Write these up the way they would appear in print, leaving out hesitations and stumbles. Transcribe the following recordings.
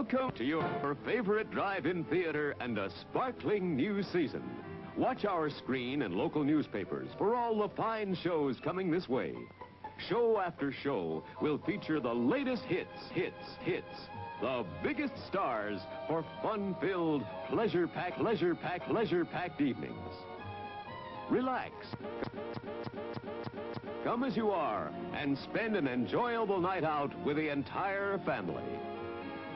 Welcome to your favorite drive-in theater and a sparkling new season. Watch our screen and local newspapers for all the fine shows coming this way. Show after show will feature the latest hits. The biggest stars for fun-filled, pleasure-packed evenings. Relax. Come as you are and spend an enjoyable night out with the entire family.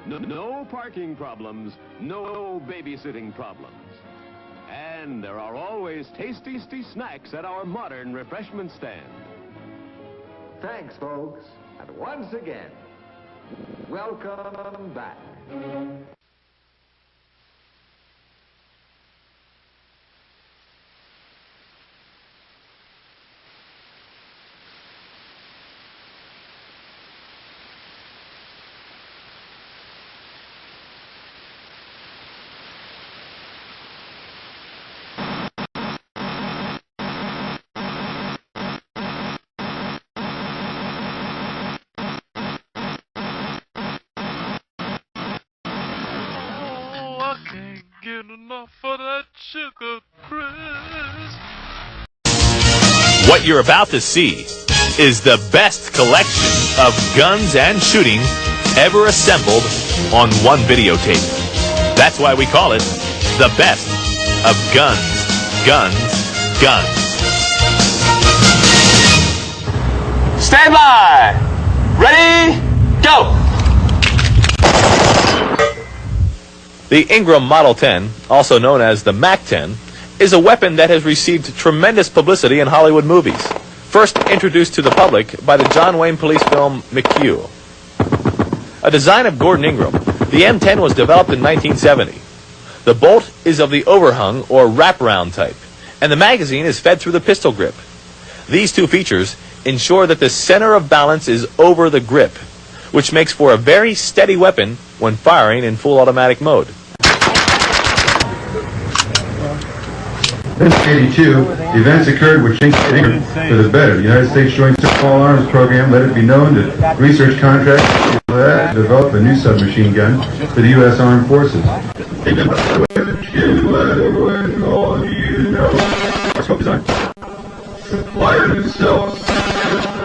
No parking problems, no babysitting problems. And there are always tasty snacks at our modern refreshment stand. Thanks, folks. And once again, welcome back. Get enough of that sugar crisp. What you're about to see is the best collection of guns and shooting ever assembled on one videotape. That's why we call it the best of guns. Stand by! Ready? Go! The Ingram Model 10, also known as the Mac-10, is a weapon that has received tremendous publicity in Hollywood movies. First introduced to the public by the John Wayne police film McHugh. A design of Gordon Ingram, the M10 was developed in 1970. The bolt is of the overhung or wraparound type, and the magazine is fed through the pistol grip. These two features ensure that the center of balance is over the grip, which makes for a very steady weapon when firing in full automatic mode. In 1982, events occurred which changed Ingram for the better. The United States Joint Small Arms Program let it be known that research contracts develop a new submachine gun for the U.S. Armed Forces.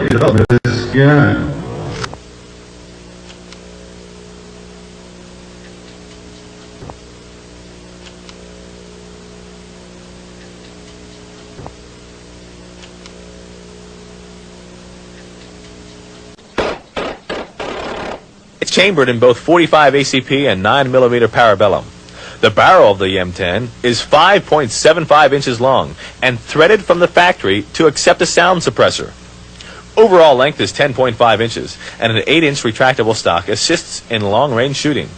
Development of this gun. It's chambered in both 45 ACP and 9mm parabellum. The barrel of the M10 is 5.75 inches long and threaded from the factory to accept a sound suppressor. Overall length is 10.5 inches, and an 8-inch retractable stock assists in long-range shooting.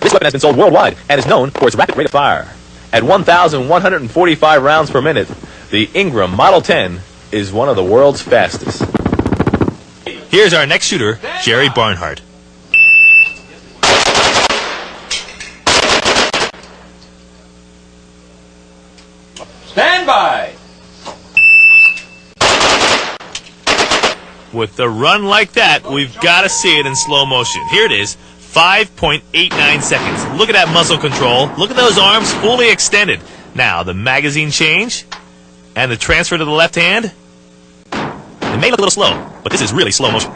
This weapon has been sold worldwide and is known for its rapid rate of fire. At 1,145 rounds per minute, the Ingram Model 10 is one of the world's fastest. Here's our next shooter, Jerry Barnhart. Stand by! With a run like that, we've got to see it in slow motion. Here it is, 5.89 seconds. Look at that muscle control. Look at those arms fully extended. Now, the magazine change and the transfer to the left hand. It may look a little slow, but this is really slow motion.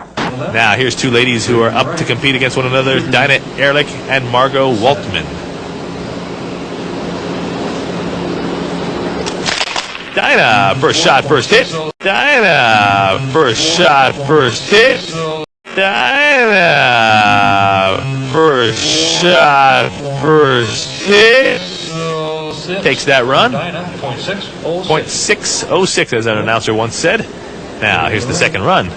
Now, here's two ladies who are up to compete against one another, Dinah Ehrlich and Margot Waltman. Dinah, first shot, first hit. Dinah, first shot, first hit. Dinah, first shot, first hit. Takes that run. 0.606, as an announcer once said. Now, here's the second run.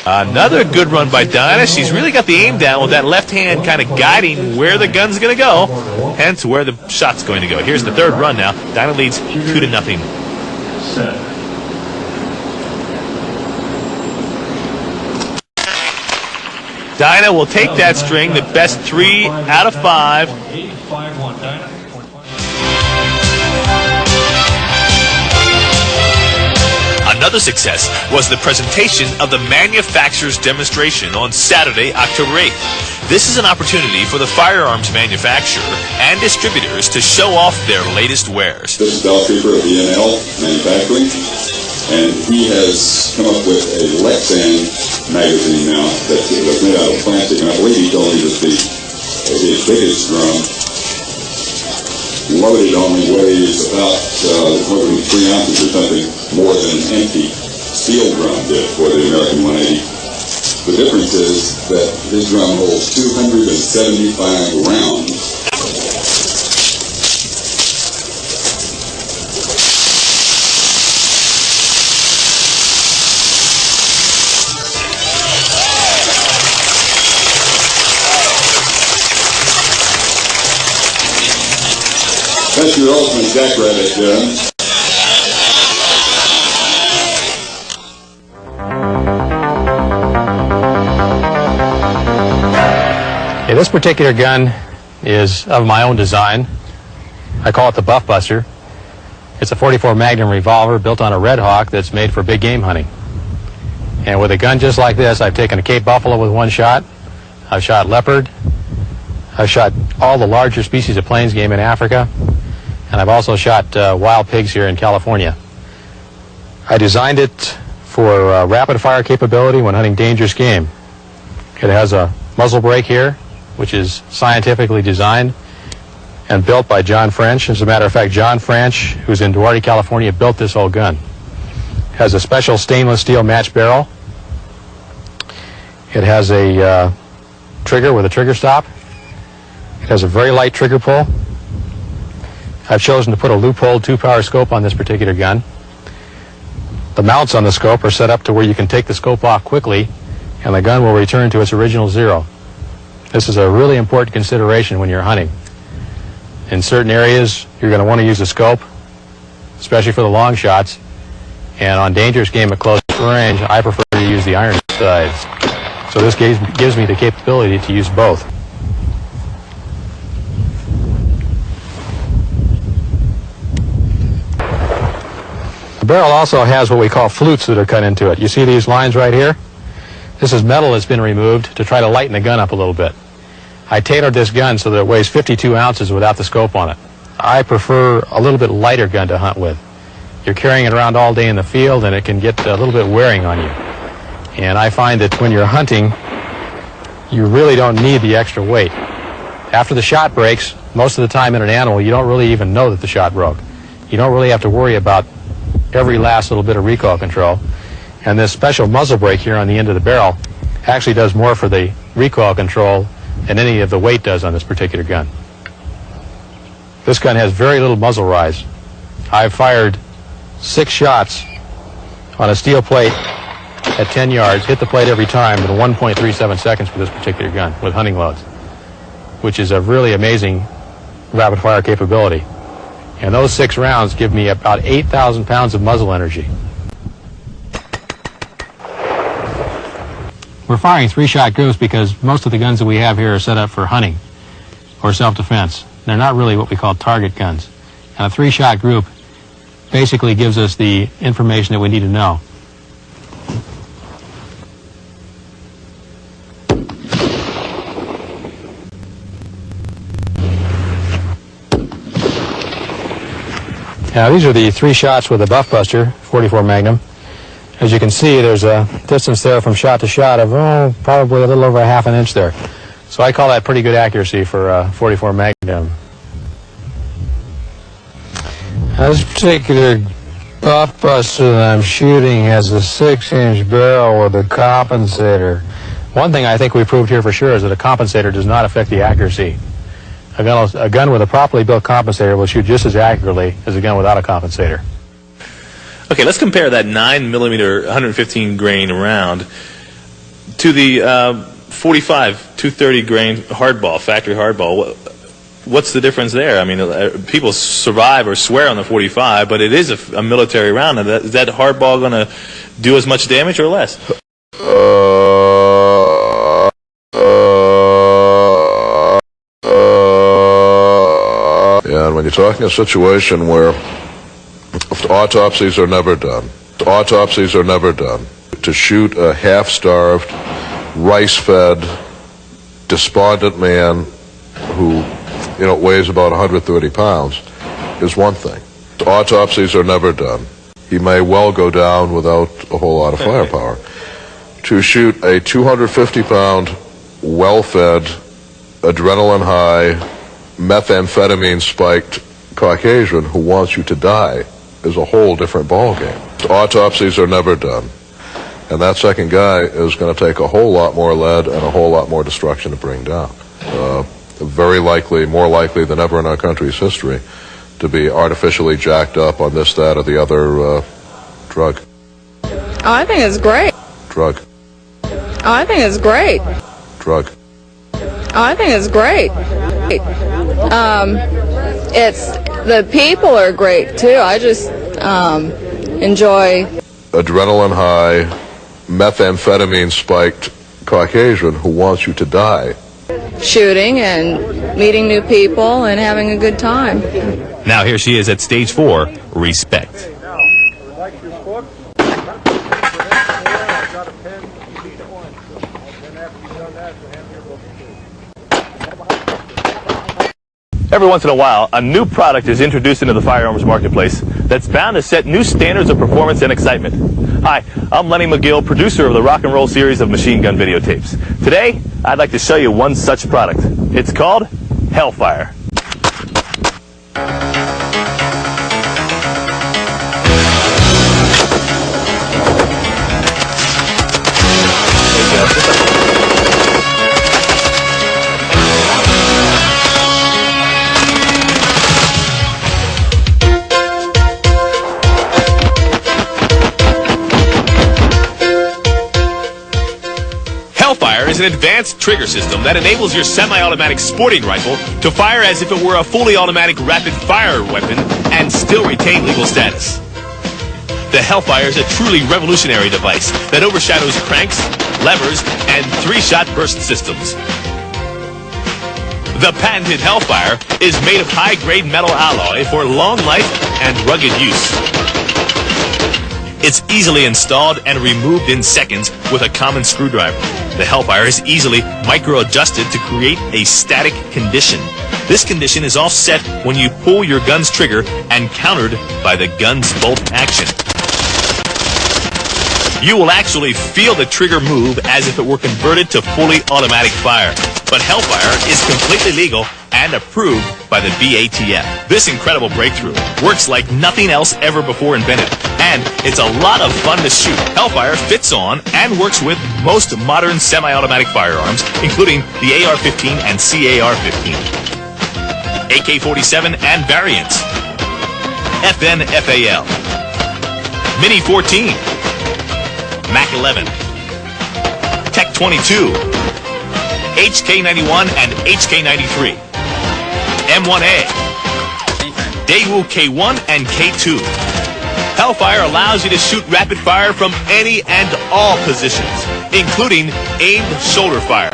Another good run by Dinah. She's really got the aim down with that left hand kind of guiding where the gun's going to go, hence where the shot's going to go. Here's the third run now. Dinah leads 2-0. Dinah will take that string, the best 3 out of 5. Another Another success was the presentation of the manufacturer's demonstration on Saturday, October 8th. This is an opportunity for the firearms manufacturer and distributors to show off their latest wares. This is Dal Cooper of ENL Manufacturing, and he has come up with a Lexan magazine now that was made out of plastic, and I believe he told me that his biggest drum loaded only weighs about 3 ounces or something more than an empty steel drum did for the American 180. The difference is that his drum holds 275 rounds. That's your ultimate jackrabbit gun. Okay, this particular gun is of my own design. I call it the Buff Buster. It's a .44 Magnum revolver built on a Red Hawk that's made for big game hunting. And with a gun just like this, I've taken a Cape Buffalo with one shot. I've shot leopard. I've shot all the larger species of plains game in Africa. And I've also shot wild pigs here in California. I designed it for rapid fire capability when hunting dangerous game. It has a muzzle brake here, which is scientifically designed and built by John French. As a matter of fact, John French, who's in Duarte, California, built this whole gun. It has a special stainless steel match barrel. It has a trigger with a trigger stop. It has a very light trigger pull. I've chosen to put a loophole 2-power scope on this particular gun. The mounts on the scope are set up to where you can take the scope off quickly and the gun will return to its original zero. This is a really important consideration when you're hunting. In certain areas, you're going to want to use a scope, especially for the long shots. And on dangerous game at close range, I prefer to use the iron sights. So this gives me the capability to use both. The barrel also has what we call flutes that are cut into it. You see these lines right here? This is metal that's been removed to try to lighten the gun up a little bit. I tailored this gun so that it weighs 52 ounces without the scope on it. I prefer a little bit lighter gun to hunt with. You're carrying it around all day in the field and it can get a little bit wearing on you. And I find that when you're hunting, you really don't need the extra weight. After the shot breaks, most of the time in an animal, you don't really even know that the shot broke. You don't really have to worry about every last little bit of recoil control. And this special muzzle brake here on the end of the barrel actually does more for the recoil control than any of the weight does on this particular gun. This gun has very little muzzle rise. I've fired 6 shots on a steel plate at 10 yards, hit the plate every time in 1.37 seconds with this particular gun with hunting loads, which is a really amazing rapid fire capability. And those 6 rounds give me about 8,000 pounds of muzzle energy. We're firing 3-shot groups because most of the guns that we have here are set up for hunting or self-defense. They're not really what we call target guns. And a 3-shot group basically gives us the information that we need to know. Now these are the 3 shots with a Buff Buster, .44 Magnum. As you can see, there's a distance there from shot to shot of probably a little over ½ an inch there. So I call that pretty good accuracy for .44 Magnum. Now, this particular Buff Buster that I'm shooting has a 6-inch barrel with a compensator. One thing I think we proved here for sure is that a compensator does not affect the accuracy. A gun with a properly built compensator will shoot just as accurately as a gun without a compensator. Okay, let's compare that 9mm 115 grain round to the 45 230 grain hardball, factory hardball. What's the difference there? I mean, people survive or swear on the 45, but it is a military round. Is that hardball going to do as much damage or less? And when you're talking a situation where autopsies are never done, Autopsies are never done. To shoot a half-starved, rice-fed, despondent man who, weighs about 130 pounds is one thing. Autopsies are never done. He may well go down without a whole lot of firepower. To shoot a 250-pound, well-fed, adrenaline-high, methamphetamine-spiked Caucasian who wants you to die is a whole different ballgame. Autopsies are never done. And that second guy is going to take a whole lot more lead and a whole lot more destruction to bring down. Very likely, more likely than ever in our country's history, to be artificially jacked up on this, that, or the other drug. Oh, I think it's great. Drug. Oh, I think it's great. Drug. Oh, I think it's great. It's the people are great too. I just enjoy. Adrenaline high, methamphetamine spiked Caucasian who wants you to die. Shooting and meeting new people and having a good time. Now here she is at stage 4, respect. Every once in a while, a new product is introduced into the firearms marketplace that's bound to set new standards of performance and excitement. Hi, I'm Lenny McGill, producer of the rock and roll series of machine gun videotapes. Today, I'd like to show you one such product. It's called Hellfire. Hellfire is an advanced trigger system that enables your semi-automatic sporting rifle to fire as if it were a fully automatic rapid-fire weapon and still retain legal status. The Hellfire is a truly revolutionary device that overshadows cranks, levers, and 3-shot burst systems. The patented Hellfire is made of high-grade metal alloy for long life and rugged use. It's easily installed and removed in seconds with a common screwdriver. The Hellfire is easily micro-adjusted to create a static condition. This condition is offset when you pull your gun's trigger and countered by the gun's bolt action. You will actually feel the trigger move as if it were converted to fully automatic fire. But Hellfire is completely legal and approved by the BATF. This incredible breakthrough works like nothing else ever before invented, and it's a lot of fun to shoot. Hellfire fits on and works with most modern semi-automatic firearms, including the AR-15 and CAR-15, AK-47 and variants, FN-FAL, Mini-14, MAC-11, Tech-22, HK-91 and HK-93, M1A, Daewoo K1 and K2. Hellfire allows you to shoot rapid fire from any and all positions, including aimed shoulder fire.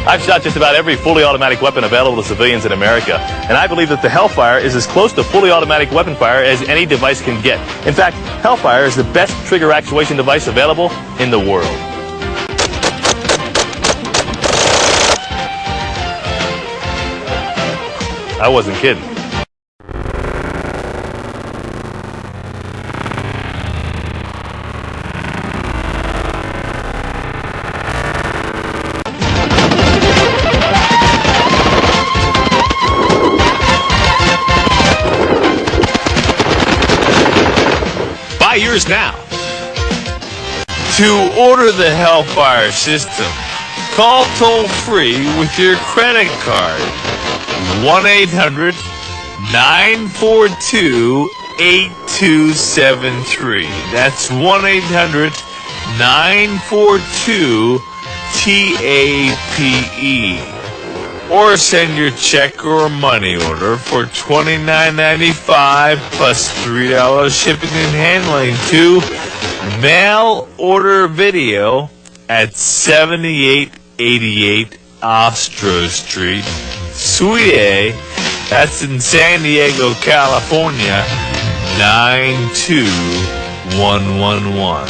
I've shot just about every fully automatic weapon available to civilians in America, and I believe that the Hellfire is as close to fully automatic weapon fire as any device can get. In fact, Hellfire is the best trigger actuation device available in the world. I wasn't kidding. Yours now. To order the Hellfire system, call toll-free with your credit card. 1-800-942 8273. That's 1-800-942-TAPE. Or send your check or money order for $29.95 plus $3 shipping and handling to Mail Order Video at 7888 Ostro Street, Suite A, that's in San Diego, California, 92111.